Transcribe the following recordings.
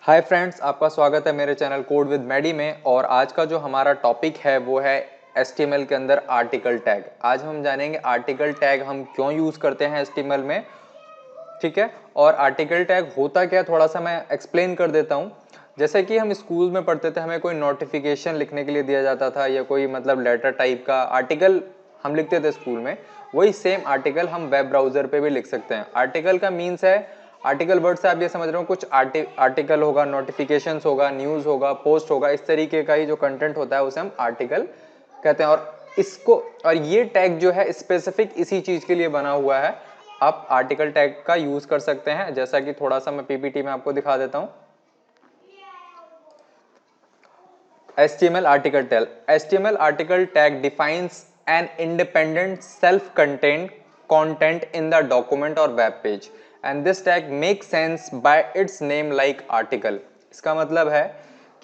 Hi friends, आपका स्वागत है मेरे चैनल कोड विद मैडी में। और आज का जो हमारा टॉपिक है वो है HTML के अंदर आर्टिकल टैग। आज हम जानेंगे आर्टिकल टैग हम क्यों यूज़ करते हैं HTML में, ठीक है। और आर्टिकल टैग होता क्या, थोड़ा सा मैं एक्सप्लेन कर देता हूँ। जैसे कि हम स्कूल में पढ़ते थे, हमें कोई नोटिफिकेशन लिखने के लिए दिया जाता था या कोई मतलब लेटर टाइप का आर्टिकल हम लिखते थे स्कूल में। वही सेम आर्टिकल हम वेब ब्राउजर पे भी लिख सकते हैं। आर्टिकल का मीन्स है, आर्टिकल वर्ड से आप ये समझ रहे हो कुछ आर्टिकल होगा, नोटिफिकेशंस होगा, न्यूज़ होगा, पोस्ट होगा, इस तरीके का ही जो कंटेंट होता है उसे हम आर्टिकल कहते हैं। और ये टैग जो है स्पेसिफिक इसी चीज के लिए बना हुआ है। आप आर्टिकल टैग का यूज कर सकते हैं, जैसा कि थोड़ा सा मैं पीपीटी में आपको दिखा देता हूं। HTML article tag defines an independent self-contained content in the document or web page and this tag makes sense by its name like article। इसका मतलब है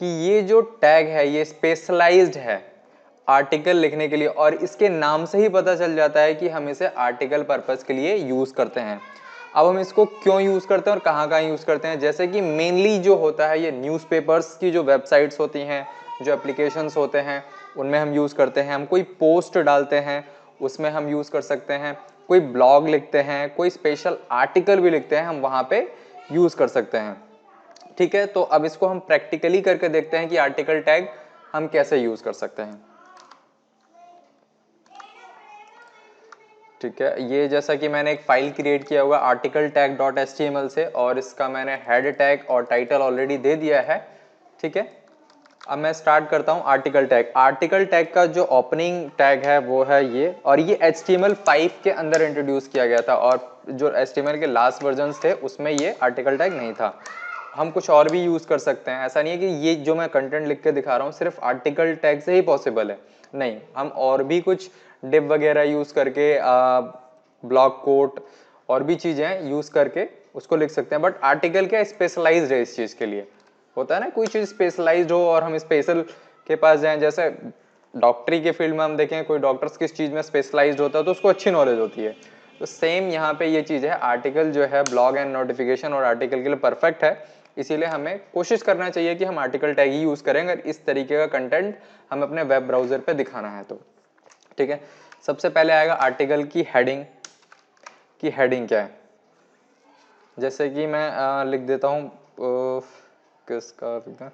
कि ये जो टैग है ये स्पेशलाइज्ड है आर्टिकल लिखने के लिए, और इसके नाम से ही पता चल जाता है कि हम इसे आर्टिकल पर्पस के लिए यूज करते हैं। अब हम इसको क्यों यूज करते हैं और कहाँ कहाँ यूज करते हैं, जैसे कि मेनली जो होता है ये न्यूज़पेपर्स की जो वेबसाइट्स होती हैं, जो एप्लीकेशंस होते हैं उनमें हम यूज करते हैं। हम कोई पोस्ट डालते हैं उसमें हम यूज कर सकते हैं, कोई ब्लॉग लिखते हैं, कोई स्पेशल आर्टिकल भी लिखते हैं, हम वहां पे यूज कर सकते हैं, ठीक है। तो अब इसको हम प्रैक्टिकली करके देखते हैं कि आर्टिकल टैग हम कैसे यूज कर सकते हैं, ठीक है। ये जैसा कि मैंने एक फाइल क्रिएट किया हुआ आर्टिकल टैग डॉट HTML से, और इसका मैंने हेड टैग और टाइटल ऑलरेडी दे दिया है, ठीक है। अब मैं स्टार्ट करता हूं आर्टिकल टैग। आर्टिकल टैग का जो ओपनिंग टैग है वो है ये, और ये HTML5 के अंदर इंट्रोड्यूस किया गया था, और जो HTML के लास्ट वर्जन थे उसमें ये आर्टिकल टैग नहीं था। हम कुछ और भी यूज कर सकते हैं, ऐसा नहीं है कि ये जो मैं कंटेंट लिख के दिखा रहा हूँ सिर्फ आर्टिकल टैग से ही पॉसिबल है, नहीं। हम और भी कुछ डिव वगैरह यूज करके, ब्लॉक कोट और भी चीजें यूज करके उसको लिख सकते हैं। बट आर्टिकल क्या स्पेशलाइज्ड है इस चीज के लिए, होता है ना कोई चीज स्पेशलाइज्ड हो और हम स्पेशल के पास जाएं। जैसे डॉक्टरी के फील्ड में हम देखें कोई डॉक्टर्स किस चीज में स्पेशलाइज्ड होता है तो उसको अच्छी नॉलेज होती है। तो सेम यहाँ पे ये चीज है, आर्टिकल जो है ब्लॉग एंड नोटिफिकेशन और आर्टिकल के लिए परफेक्ट है। इसीलिए हमें कोशिश करना चाहिए कि हम आर्टिकल टैग ही यूज करें अगर इस तरीके का कंटेंट हम अपने वेब ब्राउजर पे दिखाना है तो, ठीक है। सबसे पहले आएगा आर्टिकल की हेडिंग। की हेडिंग क्या है, जैसे कि मैं लिख देता हूँ किसका लिखना,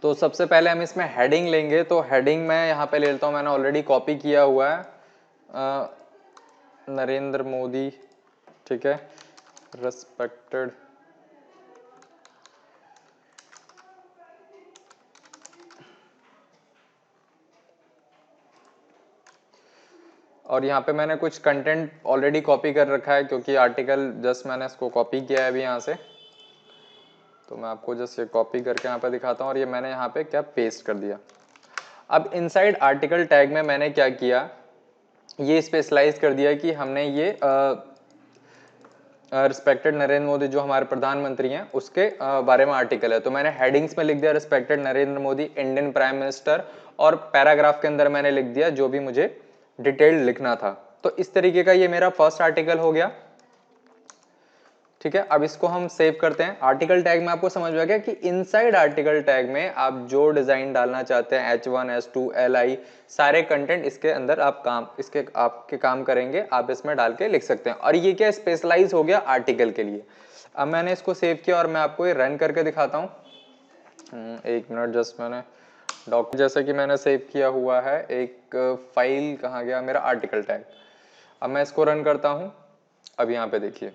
तो सबसे पहले हम इसमें हेडिंग लेंगे। तो हेडिंग मैं यहाँ पे ले लेता हूँ, मैंने ऑलरेडी कॉपी किया हुआ है, नरेंद्र मोदी, ठीक है, रेस्पेक्टेड और यहाँ पे मैंने कुछ कंटेंट ऑलरेडी कॉपी कर रखा है क्योंकि आर्टिकल जस्ट मैंने इसको कॉपी किया है अभी यहाँ से। तो मैं आपको जस्ट ये कॉपी करके यहाँ पे दिखाता हूँ और ये मैंने यहाँ पे क्या पेस्ट कर दिया। अब इनसाइड आर्टिकल टैग में मैंने क्या किया, ये स्पेशलाइज कर दिया कि हमने ये रिस्पेक्टेड नरेंद्र मोदी जो हमारे प्रधानमंत्री हैं उसके बारे में आर्टिकल है। तो मैंने हेडिंग्स में लिख दिया respected Narendra Modi Indian prime minister, और पैराग्राफ के अंदर मैंने लिख दिया जो भी मुझे डिटेल्ड लिखना था। तो इस तरीके का ये मेरा फर्स्ट आर्टिकल हो गया, ठीक है। अब इसको हम सेव करते हैं। आर्टिकल टैग में आपको समझ में आ गया कि इनसाइड आर्टिकल टैग में आप जो डिजाइन डालना चाहते हैं H1 H2 LI सारे कंटेंट इसके अंदर आप आपके काम करेंगे, आप इसमें डाल के लिख सकते हैं। और ये क्या स्पेशलाइज हो गया आर्टिकल के लिए। अब मैंने इसको सेव किया और मैं आपको ये रन करके दिखाता हूँ। एक मिनट, जस्ट मैंने डॉक्यूमेंट जैसे कि मैंने सेव किया हुआ है एक फाइल, कहाँ गया मेरा आर्टिकल टैग। अब मैं इसको रन करता हूँ। अब यहाँ पे देखिए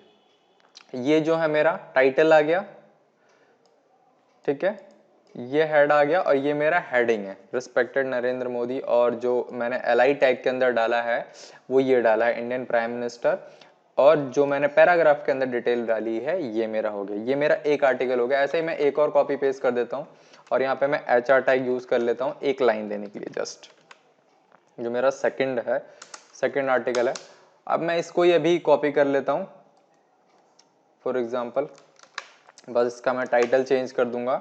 ये जो है मेरा टाइटल आ गया, ठीक है, ये हेड आ गया और ये मेरा हेडिंग है रिस्पेक्टेड नरेंद्र मोदी, और जो मैंने LI टैग के अंदर डाला है वो ये डाला है इंडियन प्राइम मिनिस्टर, और जो मैंने पैराग्राफ के अंदर डिटेल डाली है ये मेरा हो गया। ये मेरा एक आर्टिकल हो गया। ऐसे ही मैं एक और कॉपी पेस्ट कर देता हूँ और यहाँ पे मैं HR टैग यूज कर लेता हूँ एक लाइन देने के लिए, जस्ट जो मेरा सेकंड आर्टिकल है। अब मैं इसको ये भी कॉपी कर लेता हूँ फॉर एग्जाम्पल, बस इसका मैं टाइटल चेंज कर दूंगा।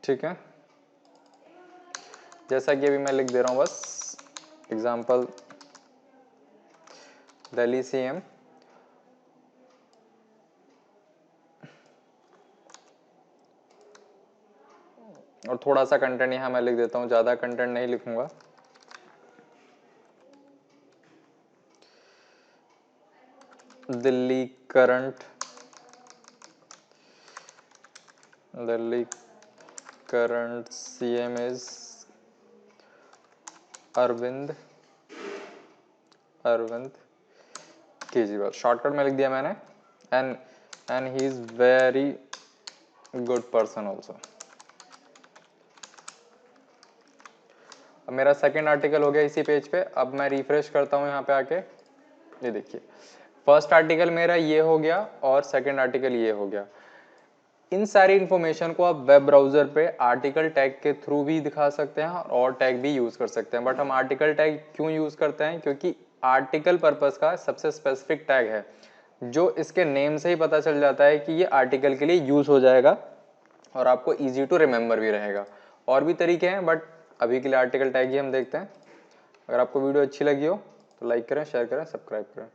ठीक है, जैसा कि अभी मैं लिख दे रहा हूँ बस एग्जाम्पल दिल्ली CM, और थोड़ा सा कंटेंट यहाँ मैं लिख देता हूँ, ज़्यादा कंटेंट नहीं लिखूंगा। Delhi current CM is Arvind Kejriwal, shortcut में लिख दिया मैंने, and he is very good person also. अब मेरा सेकेंड आर्टिकल हो गया इसी पेज पे। अब मैं रिफ्रेश करता हूँ यहाँ पे आके, ये देखिए फर्स्ट आर्टिकल मेरा ये हो गया और सेकेंड आर्टिकल ये हो गया। इन सारी इंफॉर्मेशन को आप वेब ब्राउजर पे आर्टिकल टैग के थ्रू भी दिखा सकते हैं और टैग भी यूज कर सकते हैं। बट हम आर्टिकल टैग क्यों यूज करते हैं, क्योंकि आर्टिकल पर्पस का सबसे स्पेसिफिक टैग है जो इसके नेम से ही पता चल जाता है कि ये आर्टिकल के लिए यूज हो जाएगा और आपको इजी टू रिमेंबर भी रहेगा। और भी तरीके हैं बट अभी के लिए आर्टिकल टैग ही हम देखते हैं। अगर आपको वीडियो अच्छी लगी हो तो लाइक करें, शेयर करें, सब्सक्राइब करें।